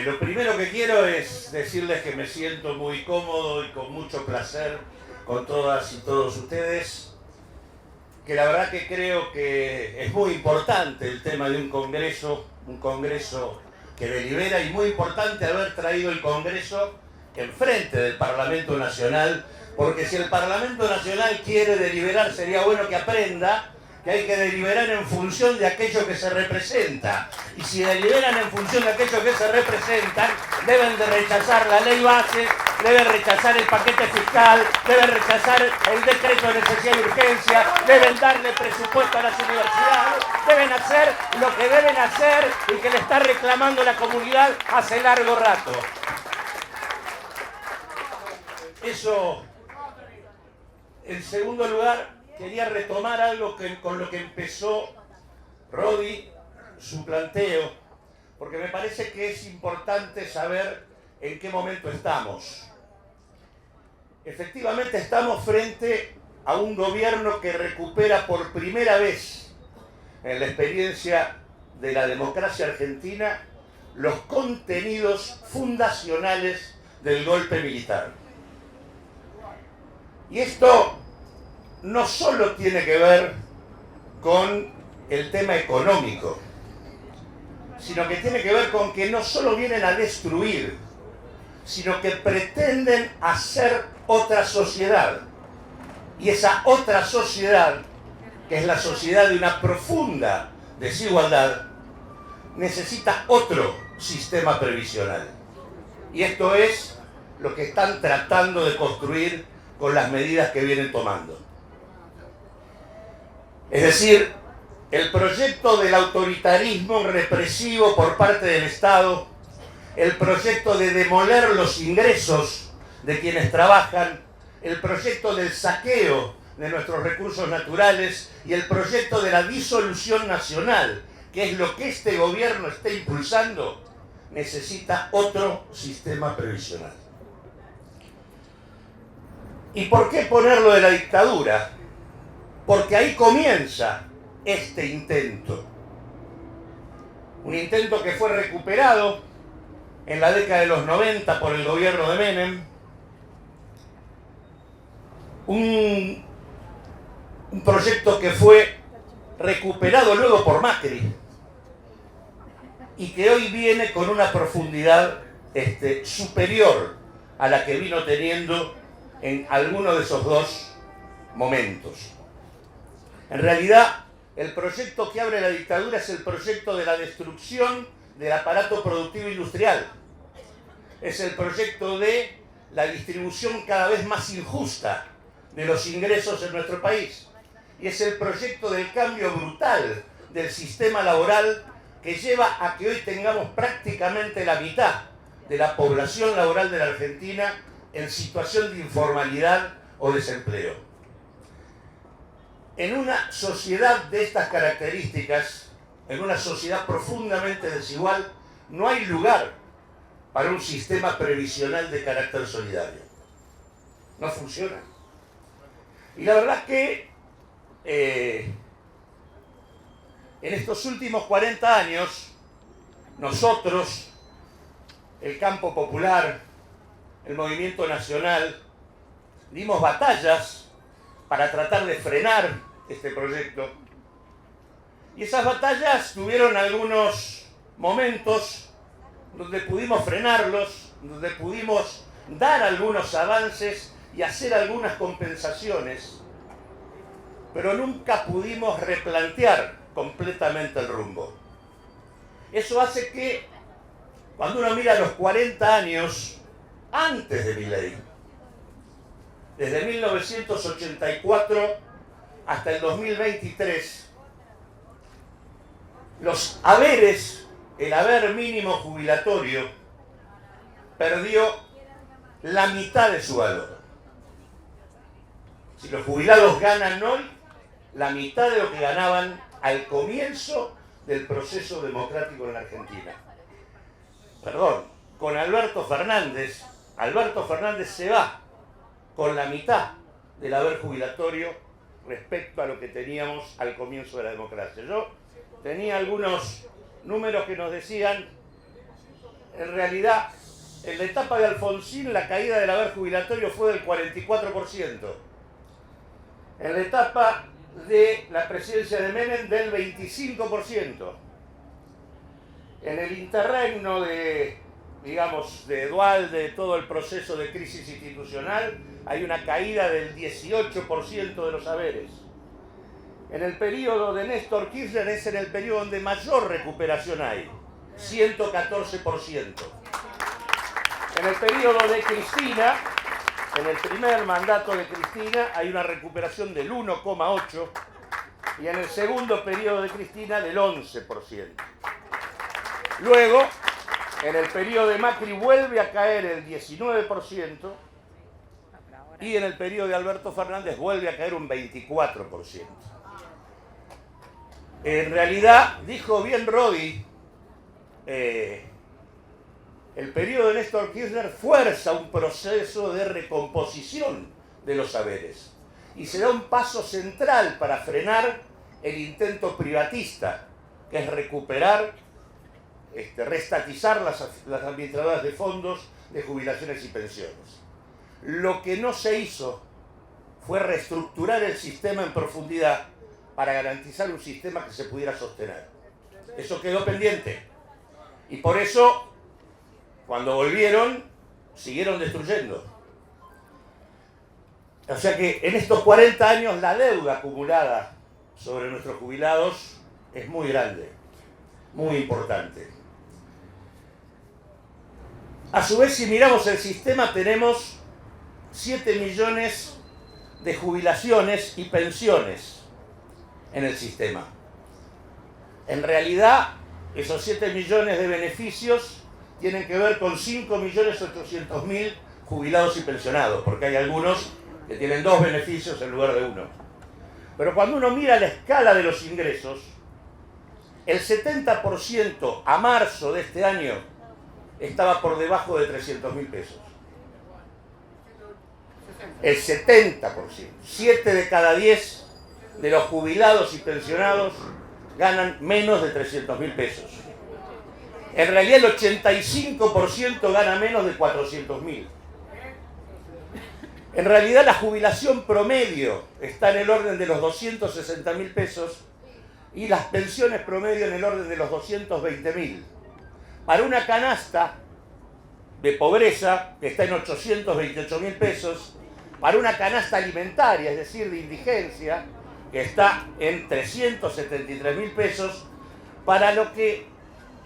Lo primero que quiero es decirles que me siento muy cómodo y con mucho placer con todas y todos ustedes, que la verdad que creo que es muy importante el tema de un congreso que delibera, y muy importante haber traído el Congreso enfrente del Parlamento Nacional, porque si el Parlamento Nacional quiere deliberar, sería bueno que aprenda que hay que deliberar en función de aquello que se representa. Y si deliberan en función de aquello que se representan, deben de rechazar la ley base, deben rechazar el paquete fiscal, deben rechazar el decreto de necesidad y urgencia, deben darle presupuesto a las universidades, deben hacer lo que deben hacer y que le está reclamando la comunidad hace largo rato. Eso. En segundo lugar, quería retomar algo con lo que empezó Rodi su planteo, porque me parece que es importante saber en qué momento estamos. Efectivamente estamos frente a un gobierno que recupera por primera vez en la experiencia de la democracia argentina los contenidos fundacionales del golpe militar. Y esto no solo tiene que ver con el tema económico, sino que tiene que ver con que no solo vienen a destruir, sino que pretenden hacer otra sociedad. Y esa otra sociedad, que es la sociedad de una profunda desigualdad, necesita otro sistema previsional. Y esto es lo que están tratando de construir con las medidas que vienen tomando. Es decir, el proyecto del autoritarismo represivo por parte del Estado, el proyecto de demoler los ingresos de quienes trabajan, el proyecto del saqueo de nuestros recursos naturales y el proyecto de la disolución nacional, que es lo que este gobierno está impulsando, necesita otro sistema previsional. ¿Y por qué ponerlo de la dictadura? Porque ahí comienza este intento. Un intento que fue recuperado en la década de los 90 por el gobierno de Menem. Un proyecto que fue recuperado luego por Macri y que hoy viene con una profundidad superior a la que vino teniendo en alguno de esos dos momentos. En realidad, el proyecto que abre la dictadura es el proyecto de la destrucción del aparato productivo industrial. Es el proyecto de la distribución cada vez más injusta de los ingresos en nuestro país. Y es el proyecto del cambio brutal del sistema laboral que lleva a que hoy tengamos prácticamente la mitad de la población laboral de la Argentina en situación de informalidad o desempleo. En una sociedad de estas características, en una sociedad profundamente desigual, no hay lugar para un sistema previsional de carácter solidario. No funciona. Y la verdad que en estos últimos 40 años, nosotros, el campo popular, el movimiento nacional, dimos batallas para tratar de frenar este proyecto. Y esas batallas tuvieron algunos momentos donde pudimos frenarlos, donde pudimos dar algunos avances y hacer algunas compensaciones, pero nunca pudimos replantear completamente el rumbo. Eso hace que, cuando uno mira los 40 años antes de Milei, desde 1984 hasta el 2023, los haberes, el haber mínimo jubilatorio, perdió la mitad de su valor. Si los jubilados ganan hoy la mitad de lo que ganaban al comienzo del proceso democrático en la Argentina. Perdón, con Alberto Fernández se va con la mitad del haber jubilatorio respecto a lo que teníamos al comienzo de la democracia. Yo tenía algunos números que nos decían en realidad, en la etapa de Alfonsín la caída del haber jubilatorio fue del 44%. En la etapa de la presidencia de Menem del 25%. En el interregno de, digamos, de Duhalde, de todo el proceso de crisis institucional, hay una caída del 18% de los haberes. En el periodo de Néstor Kirchner es en el periodo donde mayor recuperación hay, 114%. En el periodo de Cristina, en el primer mandato de Cristina, hay una recuperación del 1,8% y en el segundo periodo de Cristina del 11%. Luego, en el periodo de Macri vuelve a caer el 19% y en el periodo de Alberto Fernández vuelve a caer un 24%. En realidad, dijo bien Rodi, el periodo de Néstor Kirchner fuerza un proceso de recomposición de los haberes y se da un paso central para frenar el intento privatista, que es recuperar, reestatizar las administradoras de fondos de jubilaciones y pensiones. Lo que no se hizo fue reestructurar el sistema en profundidad para garantizar un sistema que se pudiera sostener. Eso quedó pendiente. Y por eso, cuando volvieron, siguieron destruyendo. O sea que en estos 40 años la deuda acumulada sobre nuestros jubilados es muy grande, muy importante. A su vez, si miramos el sistema, tenemos 7 millones de jubilaciones y pensiones en el sistema. En realidad, esos 7 millones de beneficios tienen que ver con 5.800.000 jubilados y pensionados, porque hay algunos que tienen 2 beneficios en lugar de 1. Pero cuando uno mira la escala de los ingresos, el 70% a marzo de este año estaba por debajo de 300.000 pesos. El 70%, 7 de cada 10 de los jubilados y pensionados ganan menos de 300.000 pesos. En realidad el 85% gana menos de 400.000. En realidad la jubilación promedio está en el orden de los 260.000 pesos y las pensiones promedio en el orden de los 220.000. Para una canasta de pobreza que está en 828.000 pesos, para una canasta alimentaria, es decir, de indigencia, que está en 373.000 pesos, para lo que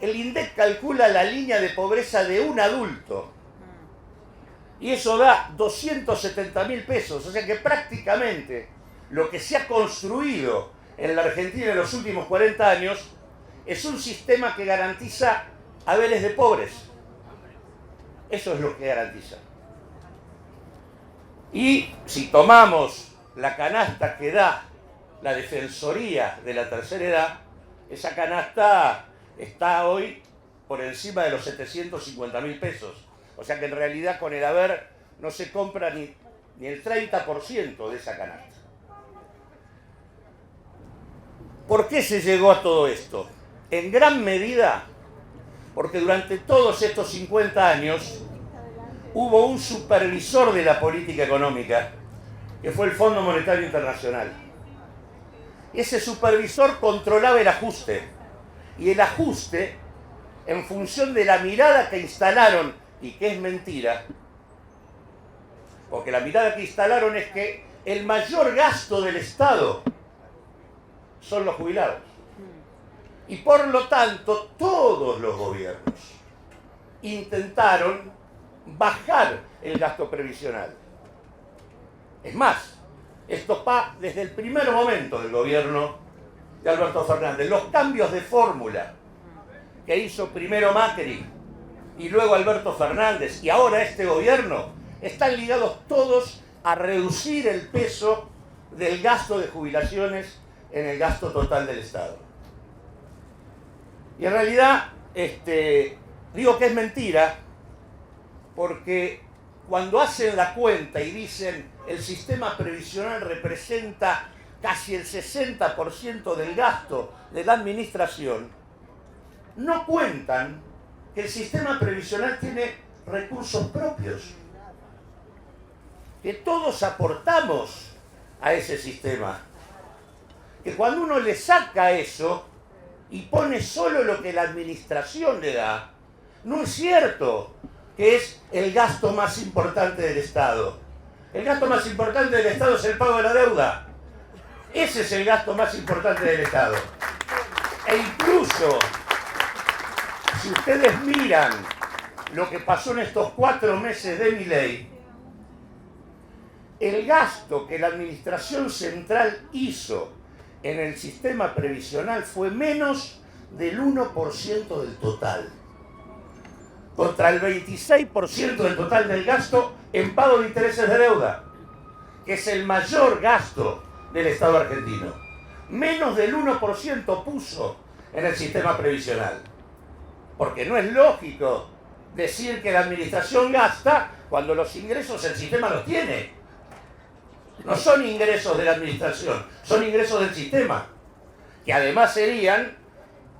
el INDEC calcula la línea de pobreza de un adulto. Y eso da 270.000 pesos. O sea que prácticamente lo que se ha construido en la Argentina en los últimos 40 años es un sistema que garantiza haberes de pobres. Eso es lo que garantiza. Y si tomamos la canasta que da la Defensoría de la Tercera Edad, esa canasta está hoy por encima de los 750.000 pesos. O sea que en realidad con el haber no se compra ni el 30% de esa canasta. ¿Por qué se llegó a todo esto? En gran medida porque durante todos estos 50 años hubo un supervisor de la política económica, que fue el Fondo Monetario Internacional. Ese supervisor controlaba el ajuste, y el ajuste, en función de la mirada que instalaron, y que es mentira, porque la mirada que instalaron es que el mayor gasto del Estado son los jubilados. Y por lo tanto, todos los gobiernos intentaron bajar el gasto previsional. Es más, esto va desde el primer momento del gobierno de Alberto Fernández. Los cambios de fórmula que hizo primero Macri y luego Alberto Fernández y ahora este gobierno están ligados todos a reducir el peso del gasto de jubilaciones en el gasto total del Estado. Y en realidad, digo que es mentira, porque cuando hacen la cuenta y dicen el sistema previsional representa casi el 60% del gasto de la administración, no cuentan que el sistema previsional tiene recursos propios, que todos aportamos a ese sistema, que cuando uno le saca eso y pone solo lo que la administración le da, no es cierto que es el gasto más importante del Estado. El gasto más importante del Estado es el pago de la deuda. Ese es el gasto más importante del Estado. E incluso, si ustedes miran lo que pasó en estos 4 meses de Milei, el gasto que la administración central hizo en el sistema previsional fue menos del 1% del total, contra el 26% del total del gasto en pago de intereses de deuda, que es el mayor gasto del Estado argentino. Menos del 1% puso en el sistema previsional. Porque no es lógico decir que la administración gasta cuando los ingresos el sistema los tiene. No son ingresos de la administración, son ingresos del sistema, que además serían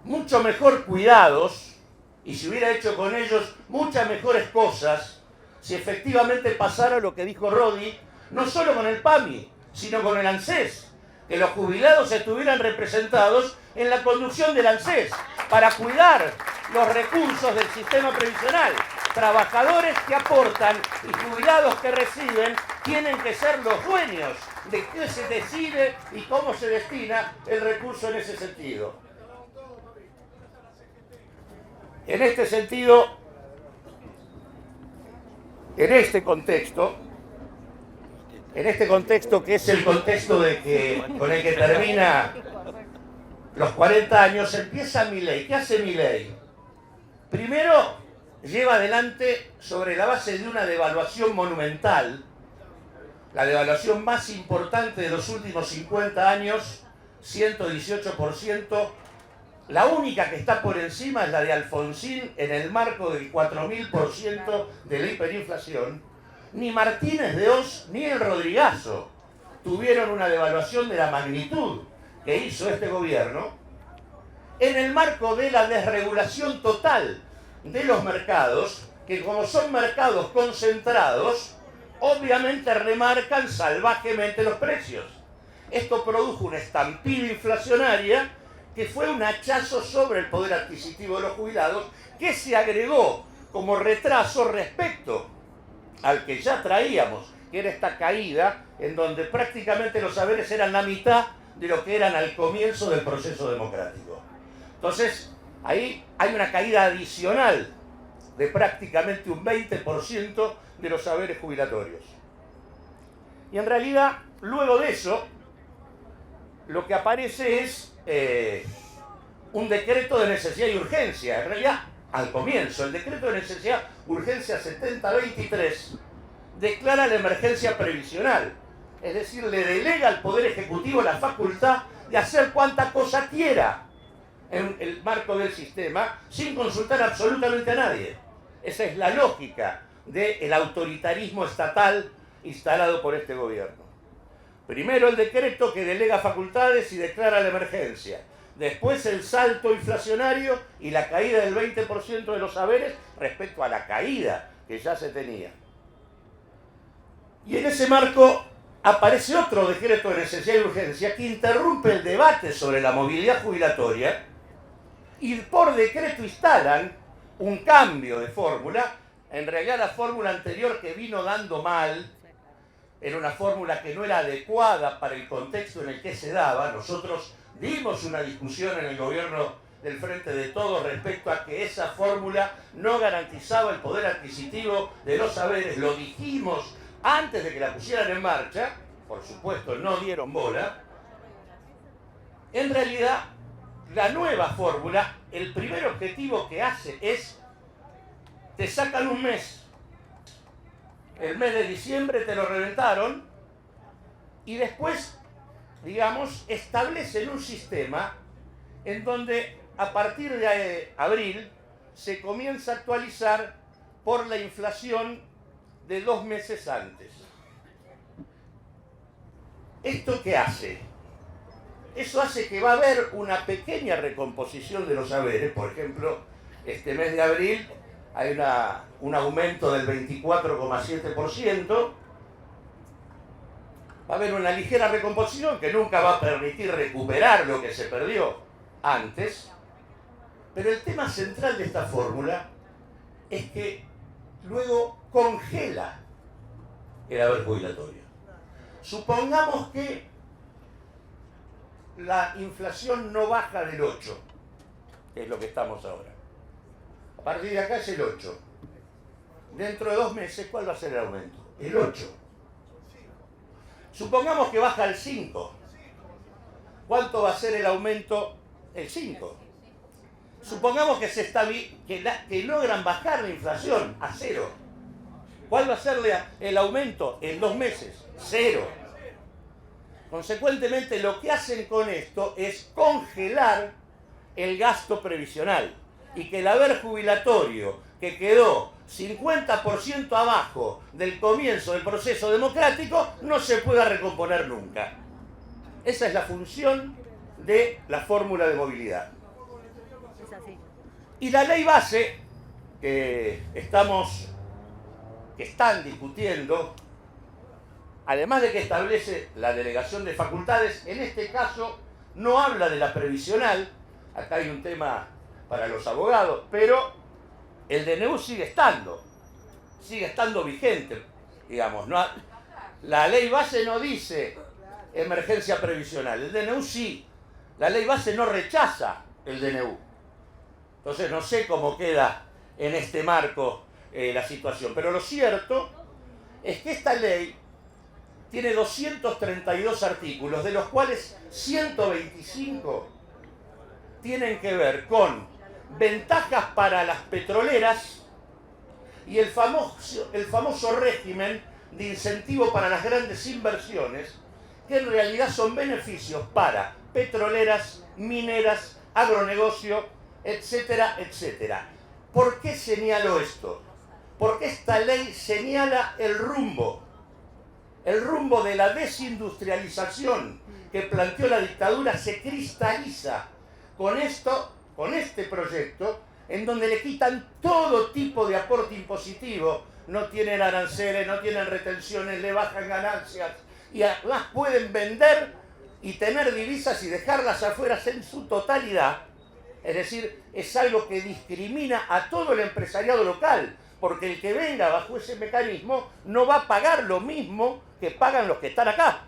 mucho mejor cuidados y se hubiera hecho con ellos muchas mejores cosas si efectivamente pasara lo que dijo Rodi, no solo con el PAMI, sino con el ANSES, que los jubilados estuvieran representados en la conducción del ANSES para cuidar los recursos del sistema previsional. Trabajadores que aportan y jubilados que reciben tienen que ser los dueños de qué se decide y cómo se destina el recurso en ese sentido. En este sentido, en este contexto que es el contexto con el que termina los 40 años, empieza Milei. ¿Qué hace Milei? Primero, lleva adelante, sobre la base de una devaluación monumental, la devaluación más importante de los últimos 50 años, 118%, la única que está por encima es la de Alfonsín en el marco del 4000% de la hiperinflación. Ni Martínez de Oz ni el Rodrigazo tuvieron una devaluación de la magnitud que hizo este gobierno en el marco de la desregulación total de los mercados, que como son mercados concentrados, obviamente remarcan salvajemente los precios. Esto produjo una estampida inflacionaria que fue un hachazo sobre el poder adquisitivo de los jubilados, que se agregó como retraso respecto al que ya traíamos, que era esta caída en donde prácticamente los saberes eran la mitad de lo que eran al comienzo del proceso democrático. Entonces, ahí hay una caída adicional de prácticamente un 20% de los saberes jubilatorios. Y en realidad, luego de eso, lo que aparece es un decreto de necesidad y urgencia. En realidad, al comienzo, el decreto de necesidad urgencia 7023 declara la emergencia previsional. Es decir, le delega al Poder Ejecutivo la facultad de hacer cuanta cosa quiera en el marco del sistema, sin consultar absolutamente a nadie. Esa es la lógica del autoritarismo estatal instalado por este gobierno. Primero el decreto que delega facultades y declara la emergencia. Después el salto inflacionario y la caída del 20% de los saberes respecto a la caída que ya se tenía. Y en ese marco aparece otro decreto de necesidad y urgencia que interrumpe el debate sobre la movilidad jubilatoria y por decreto instalan un cambio de fórmula. En realidad la fórmula anterior que vino dando mal era una fórmula que no era adecuada para el contexto en el que se daba. Nosotros dimos una discusión en el gobierno del Frente de Todos respecto a que esa fórmula no garantizaba el poder adquisitivo de los saberes. Lo dijimos antes de que la pusieran en marcha. Por supuesto, no dieron bola. En realidad, la nueva fórmula, el primer objetivo que hace es: te sacan un mes. El mes de diciembre te lo reventaron y después, digamos, establecen un sistema en donde a partir de abril se comienza a actualizar por la inflación de 2 meses antes. ¿Esto qué hace? Eso hace que va a haber una pequeña recomposición de los saberes. Por ejemplo, este mes de abril hay un aumento del 24,7%. Va a haber una ligera recomposición que nunca va a permitir recuperar lo que se perdió antes. Pero el tema central de esta fórmula es que luego congela el haber jubilatorio. Supongamos que la inflación no baja del 8, que es lo que estamos ahora. A partir de acá es el 8. Dentro de 2 meses, ¿cuál va a ser el aumento? El 8. Supongamos que baja al 5. ¿Cuánto va a ser el aumento? El 5. Supongamos que logran bajar la inflación a 0. ¿Cuál va a ser el aumento en 2 meses? 0. Consecuentemente, lo que hacen con esto es congelar el gasto previsional y que el haber jubilatorio, que quedó 50% abajo del comienzo del proceso democrático, no se pueda recomponer nunca. Esa es la función de la fórmula de movilidad. Y la ley base que están discutiendo, además de que establece la delegación de facultades, en este caso no habla de la previsional. Acá hay un tema para los abogados, pero el DNU sigue estando vigente, digamos. No, la ley base no dice emergencia previsional, el DNU sí. La ley base no rechaza el DNU. Entonces no sé cómo queda en este marco la situación, pero lo cierto es que esta ley tiene 232 artículos, de los cuales 125 tienen que ver con ventajas para las petroleras y el famoso régimen de incentivo para las grandes inversiones, que en realidad son beneficios para petroleras, mineras, agronegocio, etcétera, etcétera. ¿Por qué señalo esto? Porque esta ley señala el rumbo de la desindustrialización que planteó la dictadura, se cristaliza con este proyecto, en donde le quitan todo tipo de aporte impositivo. No tienen aranceles, no tienen retenciones, le bajan ganancias y además pueden vender y tener divisas y dejarlas afuera en su totalidad. Es decir, es algo que discrimina a todo el empresariado local, porque el que venga bajo ese mecanismo no va a pagar lo mismo que pagan los que están acá.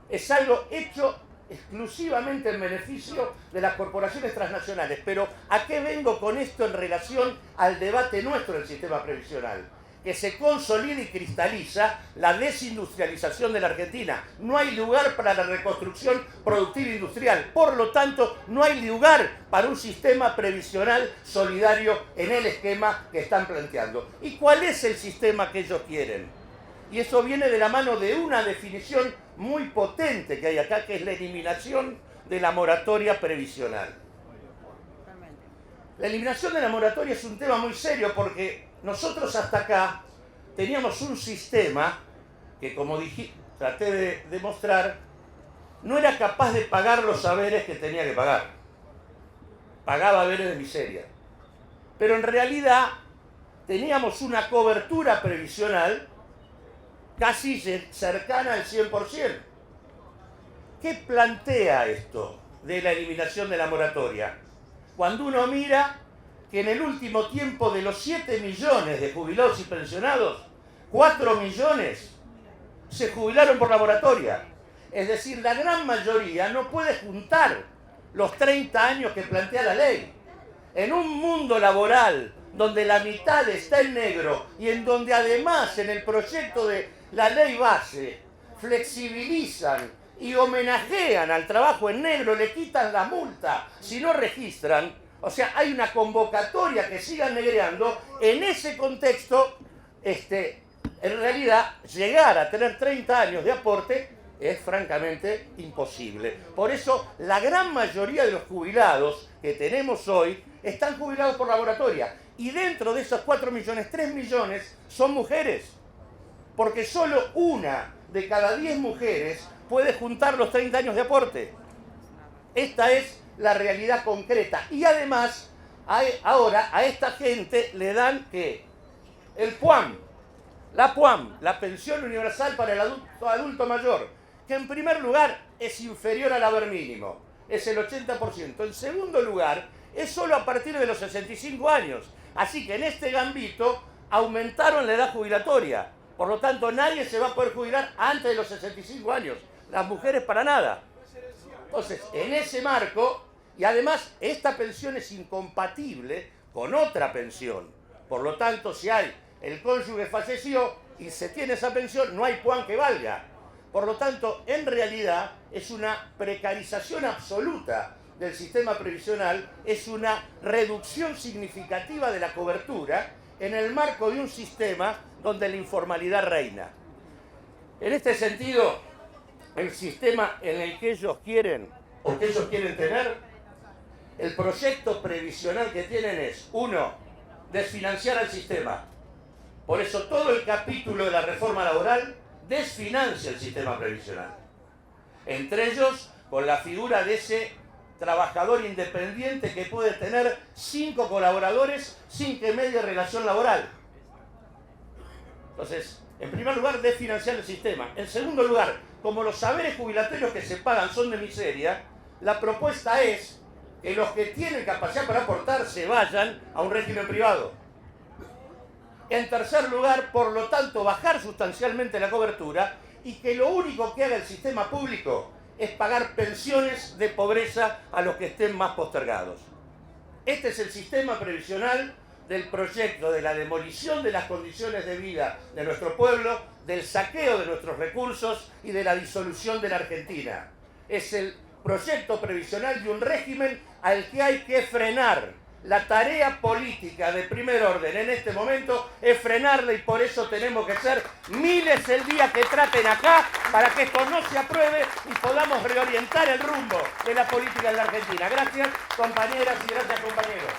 Es algo hecho exclusivamente en beneficio de las corporaciones transnacionales. Pero ¿a qué vengo con esto en relación al debate nuestro del sistema previsional? Que se consolida y cristaliza la desindustrialización de la Argentina. No hay lugar para la reconstrucción productiva industrial. Por lo tanto, no hay lugar para un sistema previsional solidario en el esquema que están planteando. ¿Y cuál es el sistema que ellos quieren? Y eso viene de la mano de una definición muy potente que hay acá, que es la eliminación de la moratoria previsional. La eliminación de la moratoria es un tema muy serio porque nosotros hasta acá teníamos un sistema que, como traté de demostrar, no era capaz de pagar los haberes que tenía que pagar. Pagaba haberes de miseria. Pero en realidad teníamos una cobertura previsional casi cercana al 100%. ¿Qué plantea esto de la eliminación de la moratoria? Cuando uno mira que en el último tiempo, de los 7 millones de jubilados y pensionados, 4 millones se jubilaron por la moratoria. Es decir, la gran mayoría no puede juntar los 30 años que plantea la ley. En un mundo laboral donde la mitad está en negro y en donde además en el proyecto de la ley base flexibilizan y homenajean al trabajo en negro, le quitan la multa si no registran, o sea, hay una convocatoria que sigan negreando. En ese contexto, en realidad, llegar a tener 30 años de aporte es francamente imposible. Por eso, la gran mayoría de los jubilados que tenemos hoy están jubilados por la moratoria. Y dentro de esos 4 millones, 3 millones son mujeres. Porque solo 1 de cada 10 mujeres puede juntar los 30 años de aporte. Esta es la realidad concreta. Y además, Ahora a esta gente le dan ¿qué? El PUAM, la pensión universal para el adulto mayor, que en primer lugar es inferior al haber mínimo, es el 80%. En segundo lugar, es solo a partir de los 65 años. Así que en este gambito aumentaron la edad jubilatoria. Por lo tanto, nadie se va a poder jubilar antes de los 65 años. Las mujeres para nada. Entonces, en ese marco, y además esta pensión es incompatible con otra pensión. Por lo tanto, si el cónyuge falleció y se tiene esa pensión, no hay PUAM que valga. Por lo tanto, en realidad es una precarización absoluta del sistema previsional, es una reducción significativa de la cobertura en el marco de un sistema donde la informalidad reina. En este sentido, el sistema en el que ellos quieren o que ellos quieren tener, el proyecto previsional que tienen es, uno, desfinanciar al sistema. Por eso todo el capítulo de la reforma laboral desfinancia el sistema previsional. Entre ellos, con la figura de ese trabajador independiente que puede tener 5 colaboradores sin que medie relación laboral. Entonces, en primer lugar, desfinanciar el sistema. En segundo lugar, como los saberes jubilatorios que se pagan son de miseria, la propuesta es que los que tienen capacidad para aportar se vayan a un régimen privado. En tercer lugar, por lo tanto, bajar sustancialmente la cobertura y que lo único que haga el sistema público es pagar pensiones de pobreza a los que estén más postergados. Este es el sistema previsional del proyecto de la demolición de las condiciones de vida de nuestro pueblo, del saqueo de nuestros recursos y de la disolución de la Argentina. Es el proyecto previsional de un régimen al que hay que frenar. La tarea política de primer orden en este momento es frenarla y por eso tenemos que ser miles el día que traten acá para que esto no se apruebe y podamos reorientar el rumbo de la política en la Argentina. Gracias, compañeras, y gracias, compañeros.